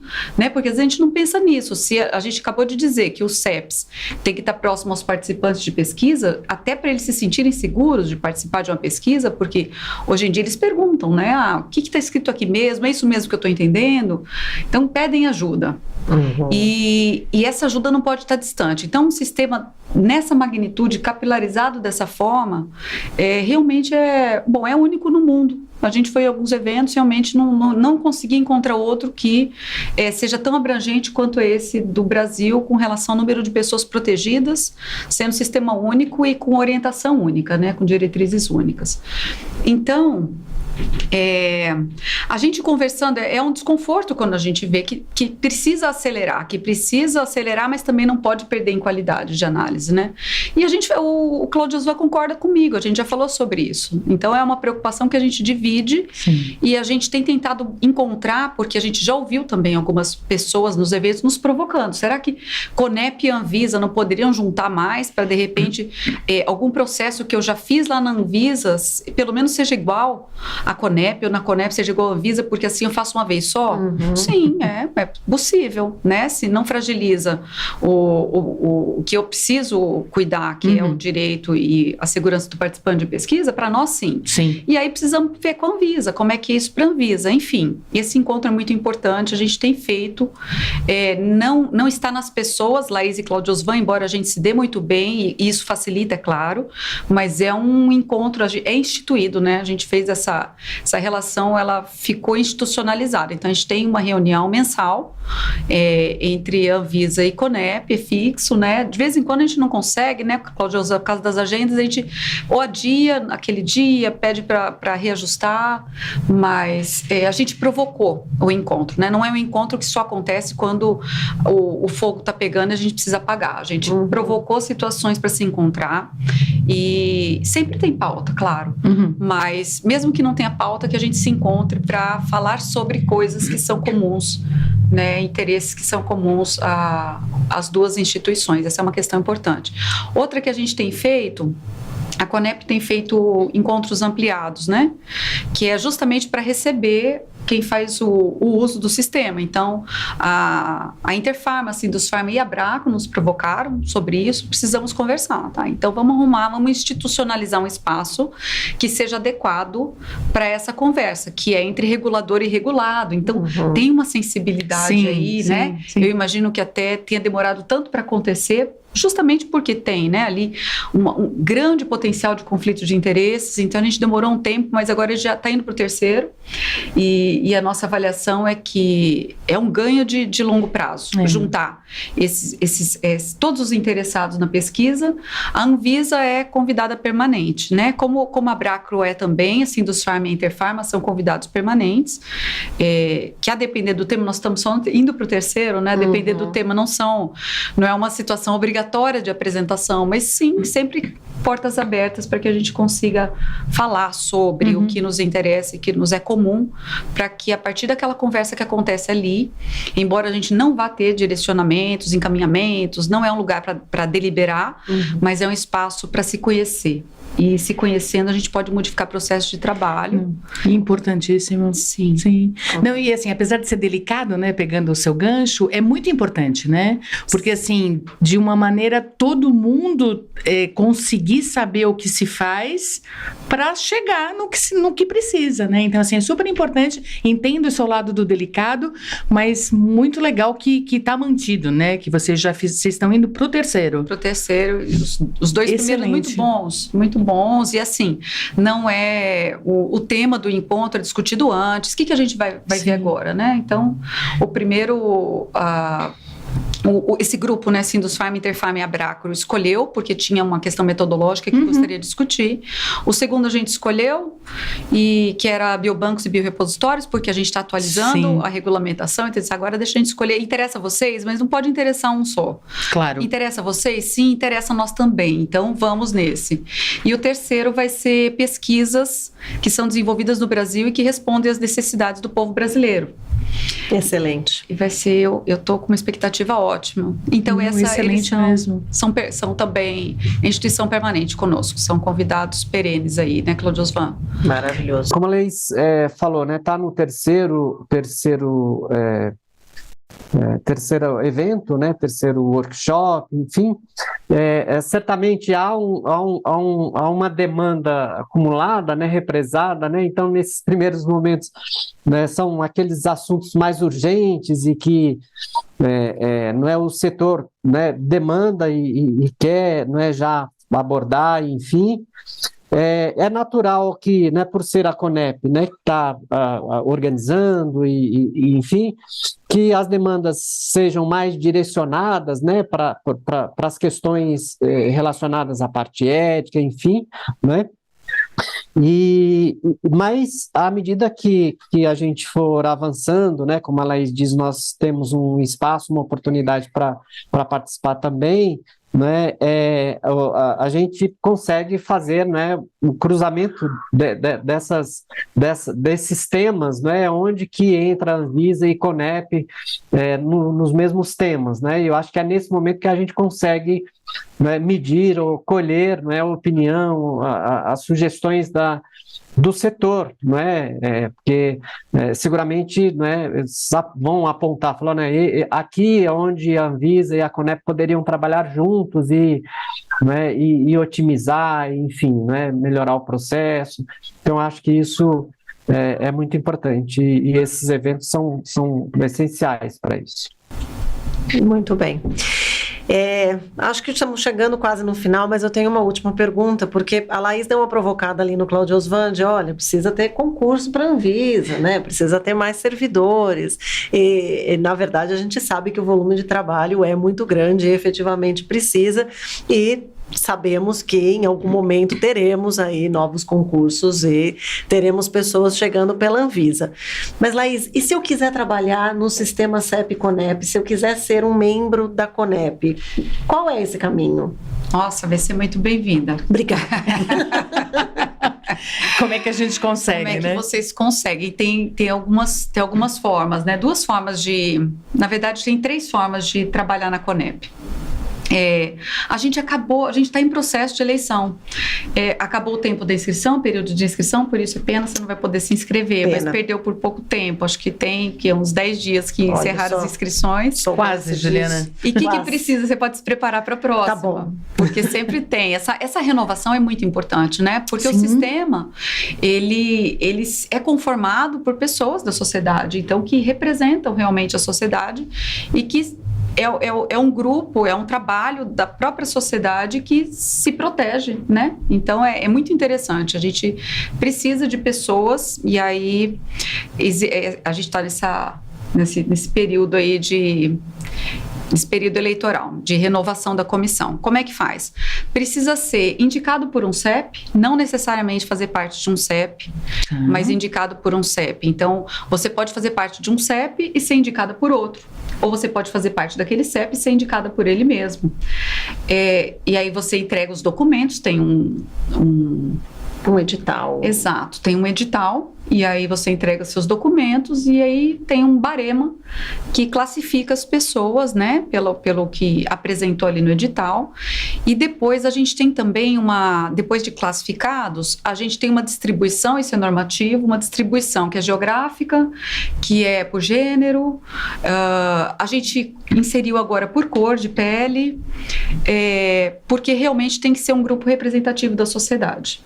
porque às vezes a gente não pensa nisso. Se a gente acabou de dizer que os CEPs tem que estar próximo aos participantes de pesquisa, até para eles se sentirem seguros de participar de uma pesquisa, porque hoje em dia eles perguntam, o que está escrito aqui mesmo? É isso mesmo que eu estou entendendo? Então pedem ajuda. Uhum. E essa ajuda não pode estar distante. Então, um sistema nessa magnitude, capilarizado dessa forma, realmente é único no mundo. A gente foi a alguns eventos, realmente não consegui encontrar outro que seja tão abrangente quanto esse do Brasil, com relação ao número de pessoas protegidas, sendo sistema único e com orientação única, com diretrizes únicas. Então, A gente conversando, é um desconforto quando a gente vê que precisa acelerar, mas também não pode perder em qualidade de análise, né? E o Cláudio Osvan concorda comigo, a gente já falou sobre isso. Então é uma preocupação que a gente divide. Sim. E a gente tem tentado encontrar, porque a gente já ouviu também algumas pessoas nos eventos nos provocando. Será que Conep e Anvisa não poderiam juntar mais para, de repente, algum processo que eu já fiz lá na Anvisa, pelo menos seja igual à Conep, ou na Conep seja igual à Anvisa, porque assim eu faço uma vez só? Sim, é possível, né? Se não fragiliza o que eu preciso cuidar, que é o direito e a segurança do participante de pesquisa, para nós sim. E aí precisamos ver com a Anvisa, como é que é isso para a Anvisa. Enfim, esse encontro é muito importante, a gente tem feito, não está nas pessoas, Laís e Cláudio Osvan, embora a gente se dê muito bem, e isso facilita, é claro, mas é um encontro, é instituído, né? A gente fez essa relação, ela ficou institucionalizada. Então, a gente tem uma reunião mensal entre Anvisa e Conep, é fixo, né? De vez em quando a gente não consegue, né? Cláudio, por causa das agendas, a gente ou adia naquele dia, pede para reajustar, mas a gente provocou o encontro, né? Não é um encontro que só acontece quando o fogo está pegando e a gente precisa apagar. A gente provocou situações para se encontrar e sempre tem pauta, claro, mas mesmo que não tenha pauta, que a gente se encontre para falar sobre coisas que são comuns, né? Interesses que são comuns às duas instituições. Essa é uma questão importante. Outra que a gente tem feito, a Conep tem feito encontros ampliados, né? Que é justamente para receber quem faz o uso do sistema. Então, a Interfarma, a Sindusfarma e a Abraco nos provocaram sobre isso, precisamos conversar, tá? Então, vamos institucionalizar um espaço que seja adequado para essa conversa, que é entre regulador e regulado. Então, tem uma sensibilidade aí, né? Sim. Eu imagino que até tenha demorado tanto para acontecer, justamente porque tem, né, ali um grande potencial de conflito de interesses. Então a gente demorou um tempo, mas agora já está indo para o terceiro e a nossa avaliação é que é um ganho de longo prazo, juntar todos os interessados na pesquisa. A Anvisa é convidada permanente, né, como a Abracro é também, assim, Sindusfarma e Interfarma são convidados permanentes, que a depender do tema, nós estamos só indo para o terceiro, né, a depender do tema não é uma situação obrigatória de apresentação, mas sim, sempre portas abertas para que a gente consiga falar sobre o que nos interessa e que nos é comum, para que a partir daquela conversa que acontece ali, embora a gente não vá ter direcionamentos, encaminhamentos, não é um lugar para deliberar, mas é um espaço para se conhecer. E se conhecendo, a gente pode modificar processos de trabalho. Importantíssimo. Sim. Não, e assim, apesar de ser delicado, né, pegando o seu gancho, é muito importante, né? Porque assim, de uma maneira, todo mundo conseguir saber o que se faz para chegar no que precisa, né? Então, assim, é super importante, entendo o seu lado do delicado, mas muito legal que tá mantido, né? Que vocês estão indo pro terceiro. Pro terceiro, os dois primeiros muito bons, e assim, não é o tema do encontro é discutido antes, o que a gente vai ver agora, né? Então, o primeiro... esse grupo, né, Sindusfarma, Interfarma e Abracro escolheu, porque tinha uma questão metodológica que gostaria de discutir. O segundo a gente escolheu, que era biobancos e biorepositórios, porque a gente está atualizando a regulamentação, então agora deixa a gente escolher. Interessa a vocês, mas não pode interessar um só. Claro. Interessa a vocês? Sim, interessa a nós também, então vamos nesse. E o terceiro vai ser pesquisas que são desenvolvidas no Brasil e que respondem às necessidades do povo brasileiro. Excelente. E vai ser, eu estou com uma expectativa ótima. Então, excelente mesmo. São também instituição permanente conosco, são convidados perenes aí, né, Cláudio Osvan? Maravilhoso. Como a Leís falou, né, tá no terceiro evento, né, terceiro workshop, enfim, certamente há uma demanda acumulada, né, represada, né, então nesses primeiros momentos, né, são aqueles assuntos mais urgentes e que não é o setor, né, demanda e quer, não é, já abordar, enfim. É natural que, né, por ser a Conep, né, que está organizando e, enfim, que as demandas sejam mais direcionadas, né, para as questões relacionadas à parte ética, enfim, né? Mas, à medida que a gente for avançando, né, como a Laís diz, nós temos um espaço, uma oportunidade para participar também, né, a gente consegue fazer, né, o cruzamento desses temas, né, onde que entra a Anvisa e Conep nos mesmos temas, né, e eu acho que é nesse momento que a gente consegue, né, medir ou colher, né, a opinião, as sugestões do setor, não é? Porque seguramente, né, vão apontar, falando, né, aqui é onde a Anvisa e a Conep poderiam trabalhar juntos né, e otimizar, enfim, né, melhorar o processo. Então, acho que isso é muito importante e esses eventos são essenciais para isso. Muito bem. Acho que estamos chegando quase no final, mas eu tenho uma última pergunta, porque a Laís deu uma provocada ali no Cláudio Oswald, olha, precisa ter concurso para a Anvisa, né? Precisa ter mais servidores, e na verdade a gente sabe que o volume de trabalho é muito grande e efetivamente precisa, e sabemos que em algum momento teremos aí novos concursos e teremos pessoas chegando pela Anvisa. Mas, Laís, e se eu quiser trabalhar no sistema CEP-CONEP, se eu quiser ser um membro da Conep, qual é esse caminho? Nossa, vai ser muito bem-vinda. Obrigada. Como é que a gente consegue, né? Como é que vocês conseguem? Tem algumas formas, né? Na verdade, tem 3 formas de trabalhar na Conep. A gente está em processo de eleição. Acabou o tempo da inscrição, período de inscrição, por isso é pena, você não vai poder se inscrever, mas perdeu por pouco tempo. Acho que tem uns 10 dias que encerraram as inscrições. Quase, Juliana. E o que precisa? Você pode se preparar para a próxima. Tá bom. Porque sempre tem. Essa renovação é muito importante, né? Porque o sistema, ele é conformado por pessoas da sociedade, então, que representam realmente a sociedade e que é um grupo, é um trabalho da própria sociedade que se protege, né? Então, é muito interessante. A gente precisa de pessoas e aí a gente está nesse período aí nesse período eleitoral, de renovação da comissão. Como é que faz? Precisa ser indicado por um CEP, não necessariamente fazer parte de um CEP, mas indicado por um CEP. Então, você pode fazer parte de um CEP e ser indicada por outro. Ou você pode fazer parte daquele CEP e ser indicada por ele mesmo. E aí você entrega os documentos, tem um edital. Exato, tem um edital e aí você entrega seus documentos e aí tem um barema que classifica as pessoas, né, pelo que apresentou ali no edital. E depois a gente tem também depois de classificados, a gente tem uma distribuição, isso é normativo, uma distribuição que é geográfica, que é por gênero, a gente inseriu agora por cor de pele, porque realmente tem que ser um grupo representativo da sociedade.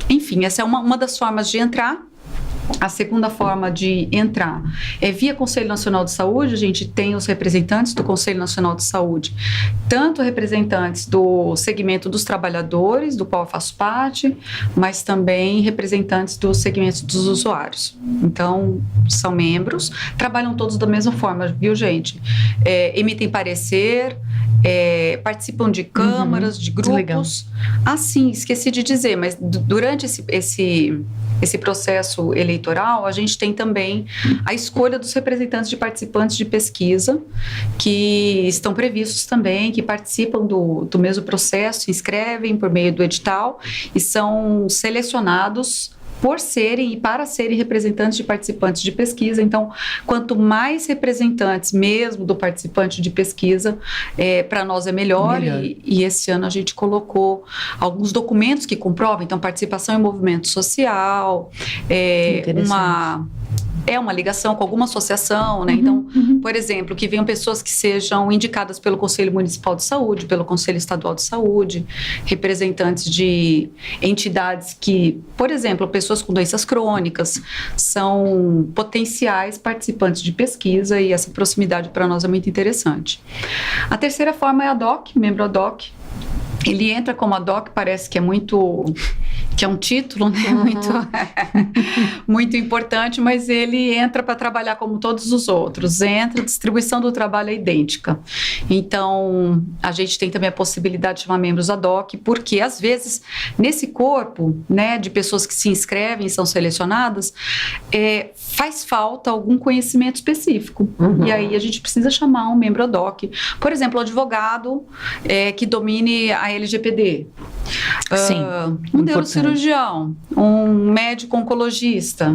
Enfim, essa é uma das formas de entrar. A segunda forma de entrar é via Conselho Nacional de Saúde. A gente tem os representantes do Conselho Nacional de Saúde, tanto representantes do segmento dos trabalhadores, do qual eu faço parte, mas também representantes do segmento dos usuários. Então, são membros, trabalham todos da mesma forma, viu, gente? Emitem parecer, participam de câmaras, de grupos. Sim, esqueci de dizer, mas durante esse processo eleitoral, a gente tem também a escolha dos representantes de participantes de pesquisa, que estão previstos também, que participam do mesmo processo, se inscrevem por meio do edital e são selecionados por serem e para serem representantes de participantes de pesquisa. Então, quanto mais representantes mesmo do participante de pesquisa, para nós é melhor. E esse ano a gente colocou alguns documentos que comprovam, então, participação em movimento social, uma ligação com alguma associação, né? Então, por exemplo, que venham pessoas que sejam indicadas pelo Conselho Municipal de Saúde, pelo Conselho Estadual de Saúde, representantes de entidades que, por exemplo, pessoas com doenças crônicas, são potenciais participantes de pesquisa e essa proximidade para nós é muito interessante. A terceira forma é ad hoc, membro ad hoc. Ele entra como ad hoc, parece que é um título, né? muito importante, mas ele entra para trabalhar como todos os outros. A distribuição do trabalho é idêntica. Então, a gente tem também a possibilidade de chamar membros ad hoc, porque às vezes, nesse corpo, né, de pessoas que se inscrevem e são selecionadas, faz falta algum conhecimento específico. E aí a gente precisa chamar um membro ad hoc. Por exemplo, um advogado que domine a LGPD. Sim, Um neurocirurgião, um médico oncologista,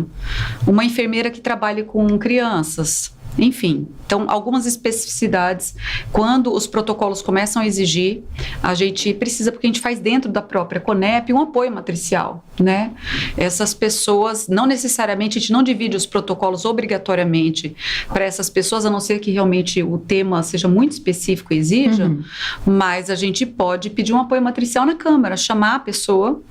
uma enfermeira que trabalhe com crianças. Enfim, então algumas especificidades, quando os protocolos começam a exigir, a gente precisa, porque a gente faz dentro da própria CONEP um apoio matricial, né? Essas pessoas, não necessariamente, a gente não divide os protocolos obrigatoriamente para essas pessoas, a não ser que realmente o tema seja muito específico e exija, mas a gente pode pedir um apoio matricial na Câmara, chamar a pessoa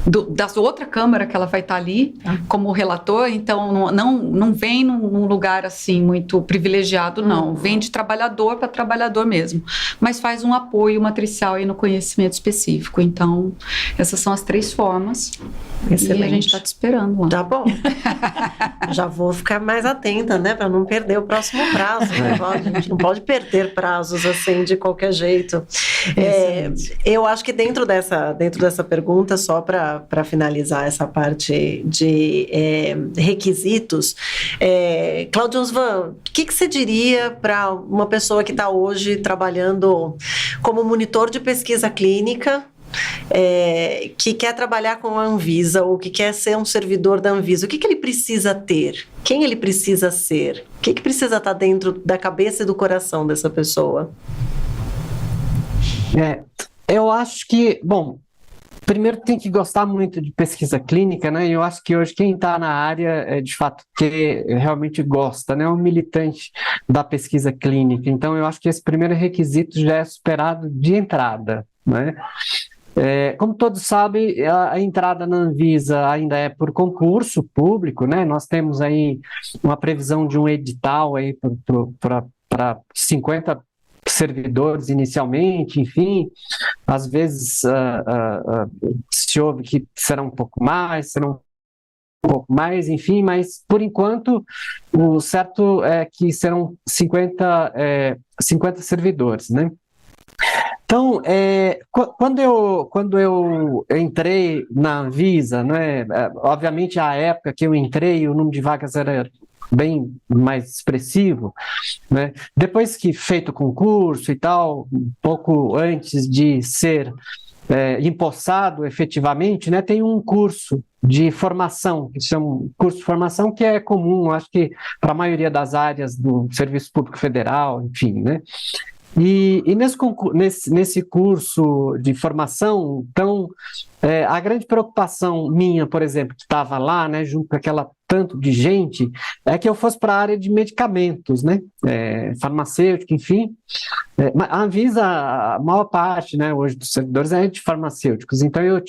da outra Câmara que ela vai estar ali como relator, então não vem num lugar assim muito privilegiado, não, vem de trabalhador para trabalhador mesmo, mas faz um apoio matricial aí no conhecimento específico. Então essas são as 3 formas. Excelente. E a gente está te esperando lá. Tá bom. Já vou ficar mais atenta, né, para não perder o próximo prazo, né? A gente não pode perder prazos assim de qualquer jeito. Eu acho que dentro dessa pergunta, só para finalizar essa parte de requisitos, Cláudio Osvan, o que você diria para uma pessoa que está hoje trabalhando como monitor de pesquisa clínica, que quer trabalhar com a Anvisa ou que quer ser um servidor da Anvisa? O que ele precisa ter? Quem ele precisa ser? O que precisa estar dentro da cabeça e do coração dessa pessoa? Eu acho que, bom, primeiro tem que gostar muito de pesquisa clínica, né? E eu acho que hoje quem está na área, de fato, que realmente gosta, né? É um militante da pesquisa clínica. Então, eu acho que esse primeiro requisito já é superado de entrada, né? Como todos sabem, a entrada na Anvisa ainda é por concurso público, né? Nós temos aí uma previsão de um edital aí para 50 servidores inicialmente, enfim, às vezes se ouve que será um pouco mais, enfim, mas por enquanto o certo é que serão 50 servidores, né? Então, quando eu entrei na Anvisa, né, obviamente a época que eu entrei o número de vagas era bem mais expressivo, né? Depois que feito o concurso e tal, um pouco antes de ser empossado efetivamente, né, tem um curso de formação, que se chama curso de formação, que é comum, acho que para a maioria das áreas do Serviço Público Federal, enfim, né? E nesse curso de formação, então, a grande preocupação minha, por exemplo, que estava lá, né, junto com aquela tanto de gente, é que eu fosse para a área de medicamentos, né, farmacêutico, enfim. A Anvisa, a maior parte, né, hoje dos servidores é de farmacêuticos, então eu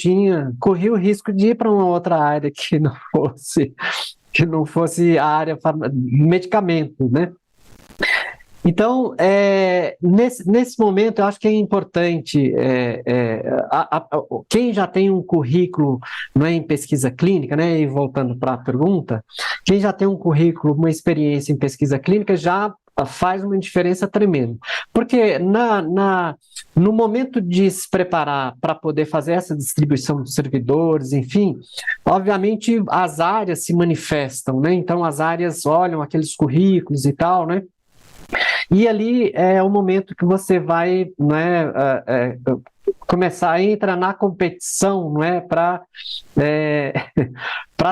corri o risco de ir para uma outra área que não fosse a área de medicamentos, né. Então, nesse momento, eu acho que é importante, quem já tem um currículo, não é, em pesquisa clínica, né, e voltando para a pergunta, quem já tem um currículo, uma experiência em pesquisa clínica, já faz uma diferença tremenda. Porque no momento de se preparar para poder fazer essa distribuição dos servidores, enfim, obviamente as áreas se manifestam, né? Então, as áreas olham aqueles currículos e tal, né? E ali é o momento que você vai, né, começar a entrar na competição, não é, para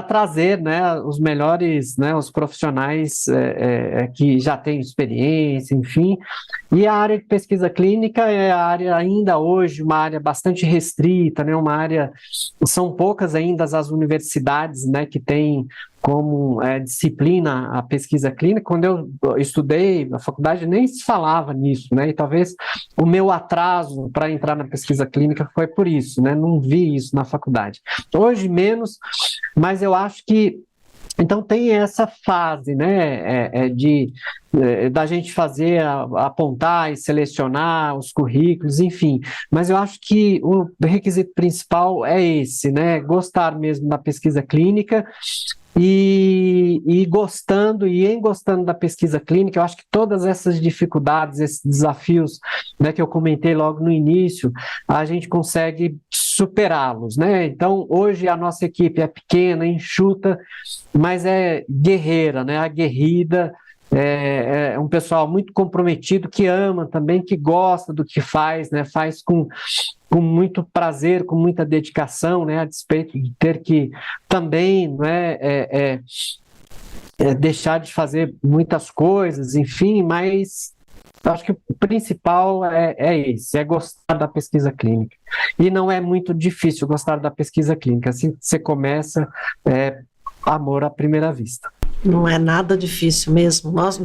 trazer, né, os melhores, né, os profissionais que já têm experiência, enfim. E a área de pesquisa clínica é a área ainda hoje, uma área bastante restrita, né, uma área, são poucas ainda as universidades, né, que têm como disciplina a pesquisa clínica. Quando eu estudei na faculdade, nem se falava nisso, né? E talvez o meu atraso para entrar na pesquisa clínica foi por isso, né? Não vi isso na faculdade. Hoje menos, mas eu acho que Então tem essa fase, né, da gente fazer, apontar e selecionar os currículos, enfim. Mas eu acho que o requisito principal é esse, né, gostar mesmo da pesquisa clínica e gostando da pesquisa clínica. Eu acho que todas essas dificuldades, esses desafios, né, que eu comentei logo no início, a gente consegue superá-los, né? Então, hoje a nossa equipe é pequena, enxuta, mas é guerreira, né? Aguerrida, é um pessoal muito comprometido, que ama também, que gosta do que faz, né? Faz com muito prazer, com muita dedicação, né? A despeito de ter que também, né, deixar de fazer muitas coisas, enfim, mas eu acho que o principal é esse, é gostar da pesquisa clínica. E não é muito difícil gostar da pesquisa clínica. Assim que você começa, amor à primeira vista. Não é nada difícil mesmo. Nós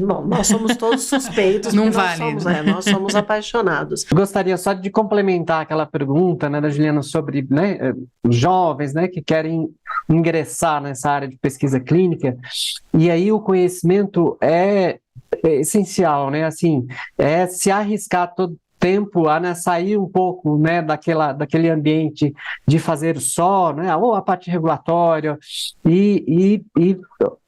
somos todos suspeitos, não porque vale, nós somos apaixonados. Gostaria só de complementar aquela pergunta, né, da Juliana sobre, né, os jovens, né, que querem ingressar nessa área de pesquisa clínica. E aí o conhecimento é essencial, né? Assim, se arriscar todo tempo a, né, sair um pouco, né, daquele ambiente de fazer só, né, ou a parte regulatória e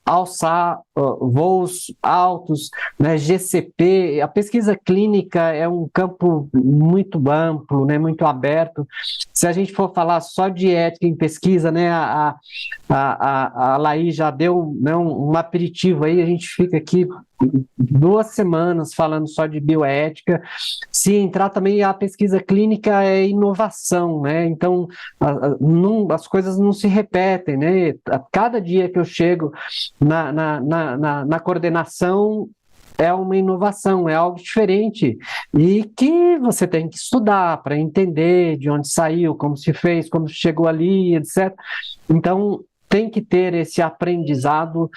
alçar voos altos, né, GCP. A pesquisa clínica é um campo muito amplo, né, muito aberto. Se a gente for falar só de ética em pesquisa, né, a Laís já deu, né, um aperitivo aí, a gente fica aqui 2 semanas falando só de bioética. Se entrar também, a pesquisa clínica é inovação, né? Então as coisas não se repetem, né? A cada dia que eu chego na coordenação, é uma inovação, é algo diferente e que você tem que estudar para entender de onde saiu, como se fez, como chegou ali, etc. Então, tem que ter esse aprendizado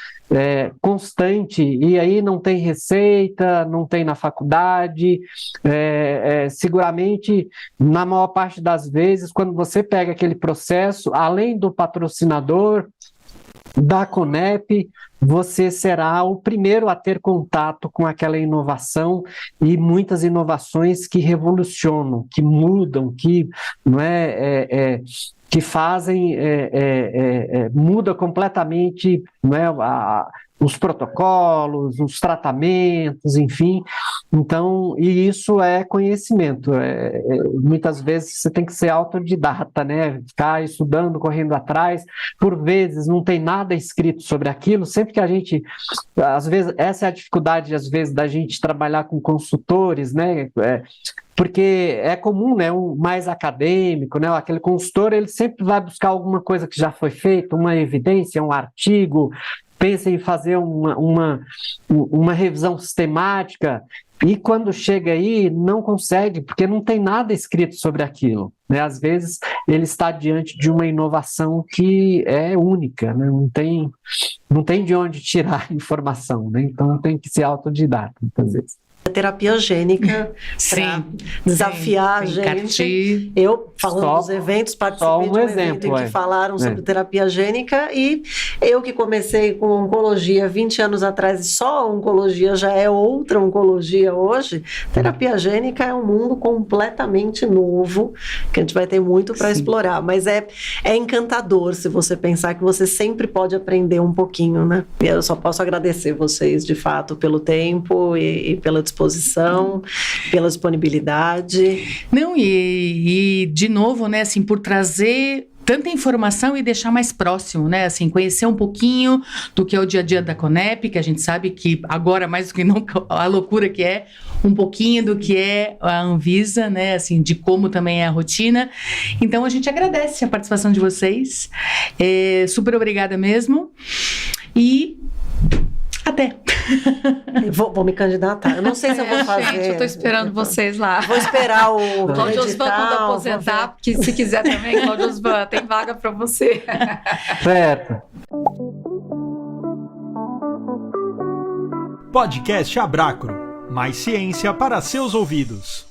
constante, e aí não tem receita, não tem na faculdade. Seguramente, na maior parte das vezes, quando você pega aquele processo, além do patrocinador, da Conep, você será o primeiro a ter contato com aquela inovação, e muitas inovações que revolucionam, que mudam, que não que fazem, muda completamente, não é, os protocolos, os tratamentos, enfim. Então, e isso é conhecimento. Muitas vezes você tem que ser autodidata, né? Ficar estudando, correndo atrás. Por vezes não tem nada escrito sobre aquilo. Sempre que a gente, às vezes, essa é a dificuldade, às vezes, da gente trabalhar com consultores, né? Porque é comum, né, um mais acadêmico, né, aquele consultor, ele sempre vai buscar alguma coisa que já foi feita, uma evidência, um artigo, pensa em fazer uma revisão sistemática, e quando chega aí não consegue, porque não tem nada escrito sobre aquilo, né? Às vezes ele está diante de uma inovação que é única, né? Não tem de onde tirar informação, né? Então tem que ser autodidata muitas vezes. A terapia gênica, para desafiar a gente. Eu, falando dos eventos, participei de um evento em que falaram sobre terapia gênica, e eu que comecei com oncologia 20 anos atrás, e só a oncologia já é outra oncologia hoje. Terapia gênica é um mundo completamente novo, que a gente vai ter muito para explorar, mas é encantador se você pensar que você sempre pode aprender um pouquinho, né? E eu só posso agradecer vocês, de fato, pelo tempo e pela disposição, pela disponibilidade. Não, e de novo, né, assim, por trazer tanta informação e deixar mais próximo, né, assim, conhecer um pouquinho do que é o dia a dia da Conep, que a gente sabe que agora, mais do que nunca, a loucura que é, um pouquinho do que é a Anvisa, né, assim, de como também é a rotina. Então, a gente agradece a participação de vocês, super obrigada mesmo, e até. Vou me candidatar. Eu não sei se eu vou fazer. Gente, eu tô esperando vocês lá. Vou esperar o Cláudio Osvan quando aposentar, porque se quiser também, Cláudio Osvan, tem vaga para você. Certo. Podcast Abracro. Mais ciência para seus ouvidos.